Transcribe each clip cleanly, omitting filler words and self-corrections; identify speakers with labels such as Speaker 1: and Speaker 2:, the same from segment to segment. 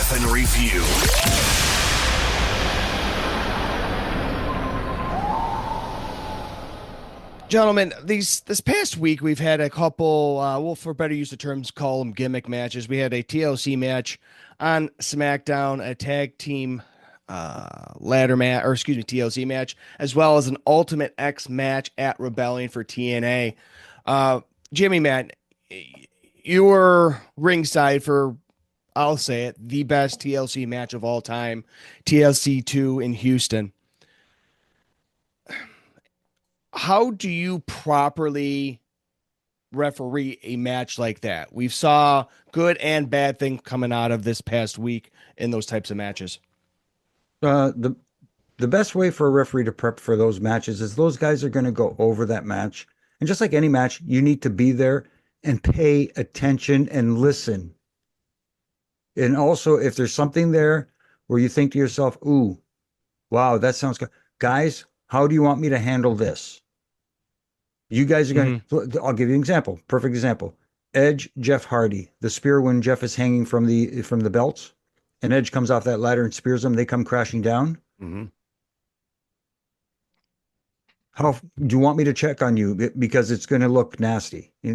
Speaker 1: Refin Review.
Speaker 2: Gentlemen, this past week we've had a couple, well, for better use of terms, call them gimmick matches. We had a TLC match on SmackDown, a tag team ladder match, or excuse me, TLC match, as well as an Ultimate X match at Rebellion for TNA. Jimmy, Matt, you were ringside for, I'll say it, the best TLC match of all time, TLC 2 in Houston. How do you properly referee a match like that? We've saw good and bad things coming out of this past week in those types of matches.
Speaker 3: The best way for a referee to prep for those matches is those guys are going to go over that match. And just like any match, you need to be there and pay attention and listen. And also, if there's something there where you think to yourself, ooh, wow, that sounds good. Guys, how do you want me to handle this? You guys are going to, I'll give you an example. Perfect example. Edge, Jeff Hardy, the spear when Jeff is hanging from the belts and Edge comes off that ladder and spears them, they come crashing down.
Speaker 4: Mm-hmm.
Speaker 3: How do you want me to check on you? Because it's going to look nasty. You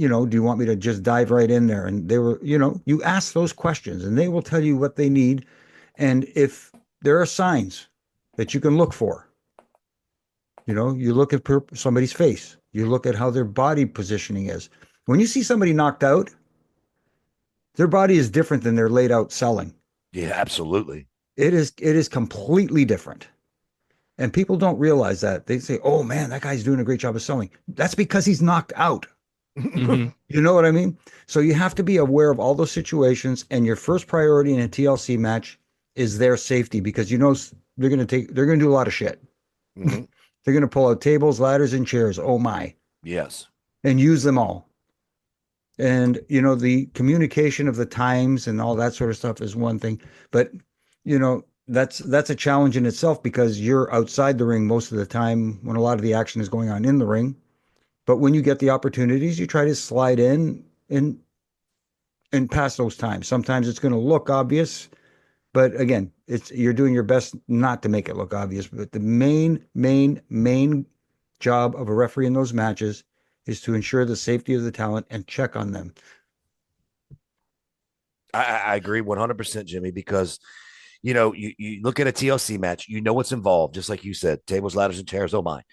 Speaker 3: know, do you want me to just dive right in there? And they were, you ask those questions and they will tell you what they need. And if there are signs that you can look for, you look at somebody's face, you look at how their body positioning is. When you see somebody knocked out, their body is different than they're laid out selling.
Speaker 4: Yeah, absolutely.
Speaker 3: It is completely different. And people don't realize that. They say, oh man, that guy's doing a great job of selling. That's because he's knocked out.
Speaker 2: Mm-hmm.
Speaker 3: You know what I mean? So you have to be aware of all those situations. And your first priority in a TLC match is their safety, because they're going to do a lot of shit.
Speaker 4: Mm-hmm.
Speaker 3: They're going to pull out tables, ladders, and chairs. Oh my.
Speaker 4: Yes.
Speaker 3: And use them all. And, the communication of the times and all that sort of stuff is one thing. But, that's a challenge in itself, because you're outside the ring most of the time when a lot of the action is going on in the ring. But when you get the opportunities, you try to slide in and pass those times. Sometimes it's going to look obvious, but again, you're doing your best not to make it look obvious. But the main job of a referee in those matches is to ensure the safety of the talent and check on them.
Speaker 4: I agree 100%, Jimmy, because you look at a TLC match, what's involved, just like you said, tables, ladders, and chairs. Oh my.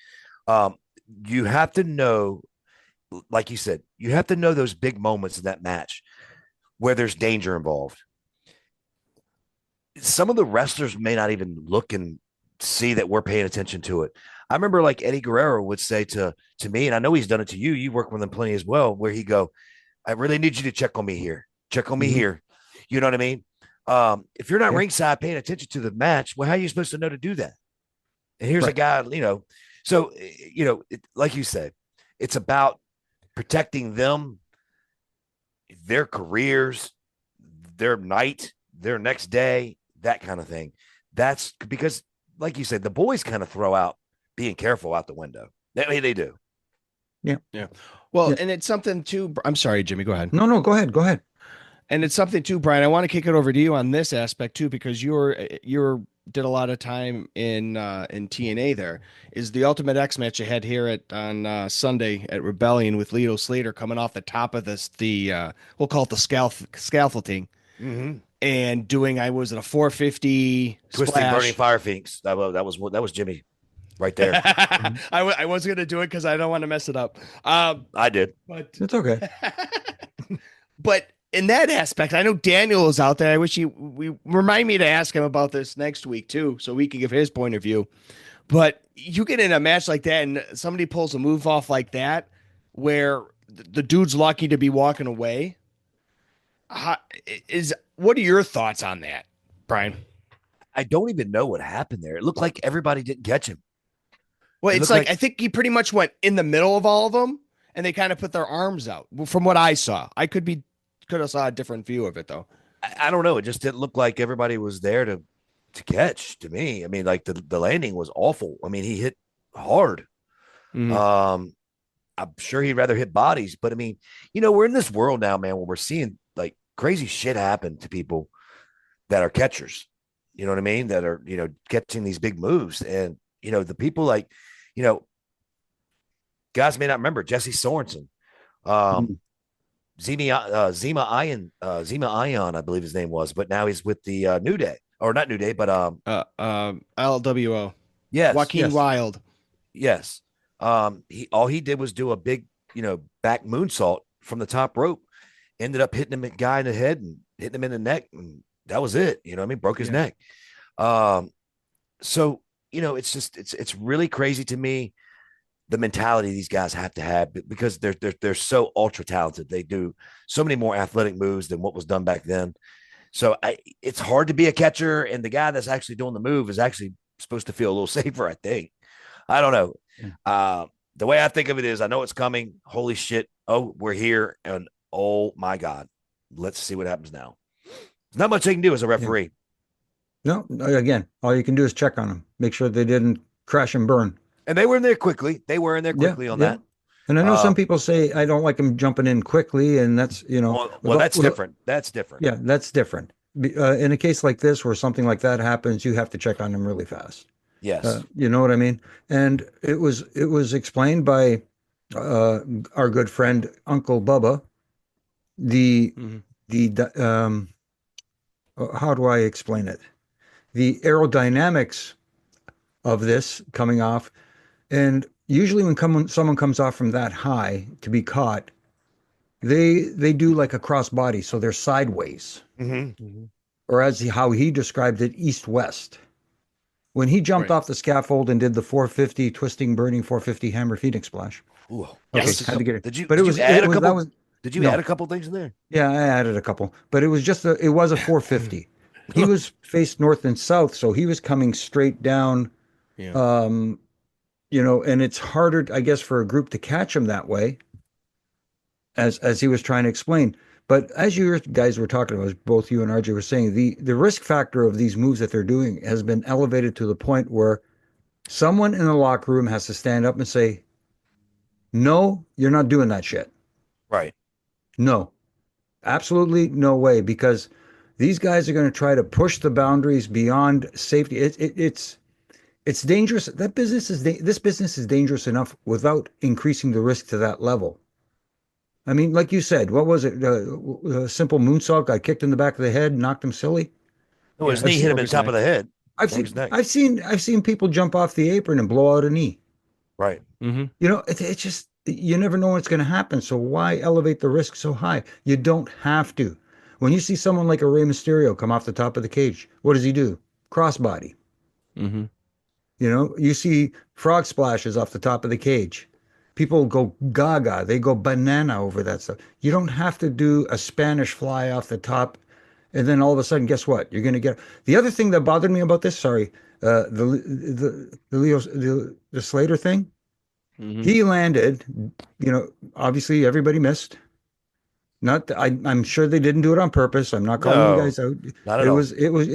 Speaker 4: You have to know, like you said, you have to know those big moments in that match where there's danger involved. Some of the wrestlers may not even look and see that we're paying attention to it. I remember like Eddie Guerrero would say to me, and I know he's done it to you. You work with him plenty as well, where he go, I really need you to check on me here. Check on me here. You know what I mean? If you're not ringside paying attention to the match, well, how are you supposed to know to do that? And here's a guy, so, like you said, it's about protecting them, their careers, their night, their next day, that kind of thing. That's because, like you said, the boys kind of throw out being careful out the window. They do.
Speaker 3: Yeah.
Speaker 2: Well, and it's something too. I'm sorry, Jimmy, go ahead.
Speaker 3: No, go ahead.
Speaker 2: And it's something too, Brian. I want to kick it over to you on this aspect too, because you're did a lot of time in TNA. There is the Ultimate X match you had here on Sunday at Rebellion with Lito Slater coming off the top of we'll call it the scaffolding, and doing a 450
Speaker 4: twisting
Speaker 2: splash.
Speaker 4: burning fire Phoenix. That was Jimmy right there.
Speaker 2: I was gonna do it because I don't want to mess it up.
Speaker 4: I did,
Speaker 2: but
Speaker 3: it's okay.
Speaker 2: But in that aspect, I know Daniel is out there. I wish we remind me to ask him about this next week too, so we can give his point of view. But you get in a match like that and somebody pulls a move off like that, where the dude's lucky to be walking away. What are your thoughts on that, Brian?
Speaker 4: I don't even know what happened there. It looked like everybody didn't catch him.
Speaker 2: Well, it's like I think he pretty much went in the middle of all of them, and they kind of put their arms out. From what I saw, I could have saw a different view of it though.
Speaker 4: I don't know. It just didn't look like everybody was there to catch to me. I mean, like the landing was awful. I mean, he hit hard. I'm sure he'd rather hit bodies, but I mean, we're in this world now, man, where we're seeing like crazy shit happen to people that are catchers. You know what I mean? That are, catching these big moves. And, the people like, you know, guys may not remember Jesse Sorensen, um,
Speaker 3: Mm.
Speaker 4: Zima Ion, I believe his name was, but now he's with the New Day, or not New Day, but
Speaker 2: LWO.
Speaker 4: yes,
Speaker 2: Joaquin
Speaker 3: Yes.
Speaker 2: Wild.
Speaker 4: yes. He did was do a big, back moonsault from the top rope, ended up hitting him a guy in the head and hitting him in the neck, and that was it. You know what I mean? Broke his
Speaker 3: Yeah.
Speaker 4: neck. Um, so it's just it's really crazy to me the mentality these guys have to have because they're so ultra talented. They do so many more athletic moves than what was done back then. So it's hard to be a catcher, and the guy that's actually doing the move is actually supposed to feel a little safer. I think. I don't know.
Speaker 3: Yeah.
Speaker 4: The way I think of it is, I know it's coming. Holy shit! Oh, we're here, and oh my god, let's see what happens now. There's not much they can do as a
Speaker 3: Yeah.
Speaker 4: referee.
Speaker 3: No, again, all you can do is check on them, make sure they didn't crash and burn.
Speaker 4: And they were in there quickly. They were in there
Speaker 3: Yeah,
Speaker 4: quickly on
Speaker 3: yeah.
Speaker 4: that.
Speaker 3: And I know
Speaker 4: Uh,
Speaker 3: some people say I don't like them jumping in quickly, and that's
Speaker 4: well, that's different. That's different.
Speaker 3: yeah, that's different. In a case like this, where something like that happens, you have to check on them really fast.
Speaker 4: Yes.
Speaker 3: You know what I mean? And it was explained by uh, our good friend Uncle Bubba. The
Speaker 2: Mhm.
Speaker 3: the how do I explain it? The aerodynamics of this coming off, and usually when someone comes off from that high to be caught, they do like a cross body, so they're sideways,
Speaker 4: Mm-hmm.
Speaker 2: Mhm.
Speaker 3: or as how he described it, east west. When he jumped
Speaker 2: Right.
Speaker 3: off the scaffold and did the 450 twisting, burning 450 hammer Phoenix splash.
Speaker 4: Ooh,
Speaker 3: Okay,
Speaker 2: Yes.
Speaker 4: that's a
Speaker 3: had to
Speaker 4: couple.
Speaker 3: get it.
Speaker 4: Did you
Speaker 3: But
Speaker 4: did you add a
Speaker 3: that
Speaker 4: couple?
Speaker 3: was
Speaker 4: Did you add
Speaker 3: no.
Speaker 4: a couple things in there?
Speaker 3: Yeah, I added a couple, but it was a 450. He was faced north and south, so he was coming straight down.
Speaker 2: Yeah.
Speaker 3: Um, and it's harder, I guess, for a group to catch him that way, as he was trying to explain. But as you guys were talking about, as both you and RJ were saying, the risk factor of these moves that they're doing has been elevated to the point where someone in the locker room has to stand up and say, "No, you're not doing that shit.
Speaker 4: Right.
Speaker 3: No, absolutely no way," because these guys are going to try to push the boundaries beyond safety. It's dangerous. This business is dangerous enough without increasing the risk to that level. I mean, like you said, what was it? A simple moonsault got kicked in the back of the head, knocked him silly.
Speaker 4: No, his
Speaker 2: Yeah.
Speaker 3: I've
Speaker 4: knee hit
Speaker 3: seen,
Speaker 4: him in
Speaker 2: Broke
Speaker 4: the
Speaker 2: his
Speaker 4: top of
Speaker 2: neck.
Speaker 4: the head.
Speaker 3: I've
Speaker 4: Broke his
Speaker 3: seen,
Speaker 4: neck.
Speaker 3: I've seen people jump off the apron and blow out a knee.
Speaker 4: Right.
Speaker 2: Mm-hmm.
Speaker 3: It's just you never know what's going to happen. So why elevate the risk so high? You don't have to. When you see someone like a Rey Mysterio come off the top of the cage, what does he do? Crossbody.
Speaker 2: Mm-hmm.
Speaker 3: You see frog splashes off the top of the cage. People go gaga. They go banana over that stuff. You don't have to do a Spanish fly off the top, and then all of a sudden, guess what? You're going to get. The other thing that bothered me about this, sorry, the Slater thing.
Speaker 2: Mm-hmm.
Speaker 3: He landed. Obviously everybody missed. Not, I'm sure they didn't do it on purpose. I'm not calling the
Speaker 4: No,
Speaker 3: guys out.
Speaker 4: not at
Speaker 3: It
Speaker 4: all.
Speaker 3: was, it was,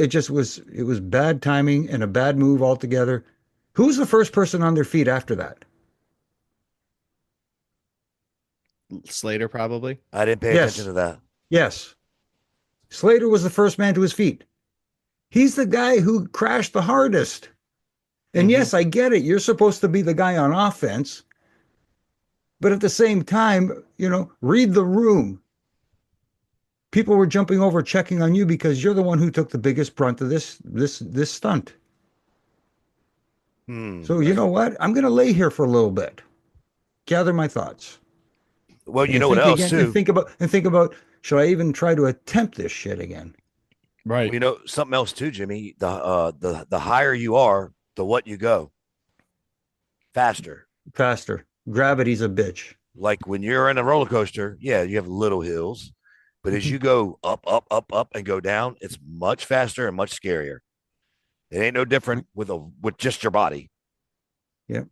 Speaker 3: it was bad timing and a bad move altogether. Who was the first person on their feet after that?
Speaker 2: Slater, probably.
Speaker 4: I didn't pay attention
Speaker 3: Yes,
Speaker 4: to that.
Speaker 3: yes. Slater was the first man to his feet. He's the guy who crashed the hardest. And
Speaker 2: Mm-hmm.
Speaker 3: yes, I get it. You're supposed to be the guy on offense, but at the same time, read the room. People were jumping over, checking on you because you're the one who took the biggest brunt of this stunt. So you
Speaker 2: Right.
Speaker 3: know what? I'm going to lay here for a little bit, gather my thoughts,
Speaker 4: Well, you
Speaker 3: and
Speaker 4: know what
Speaker 3: think
Speaker 4: else
Speaker 3: again, and
Speaker 4: too?
Speaker 3: think about should I even try to attempt this shit again?
Speaker 4: Well,
Speaker 2: Right.
Speaker 4: something else too, Jimmy. The higher you are, the what you go faster.
Speaker 3: Faster. Gravity's a bitch.
Speaker 4: Like when you're in a roller coaster, yeah, you have little hills, but as you go up, up, up, up, and go down, it's much faster and much scarier. It ain't no different with just your body.
Speaker 3: Yeah.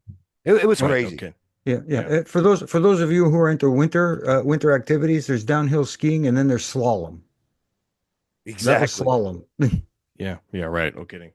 Speaker 4: It was
Speaker 2: Right.
Speaker 4: crazy.
Speaker 2: Okay.
Speaker 3: Yeah, yeah.
Speaker 2: Yeah.
Speaker 3: For those of you who are into winter activities, there's downhill skiing and then there's slalom. That was
Speaker 4: Exactly.
Speaker 3: slalom.
Speaker 2: Yeah. Yeah. Right. No kidding.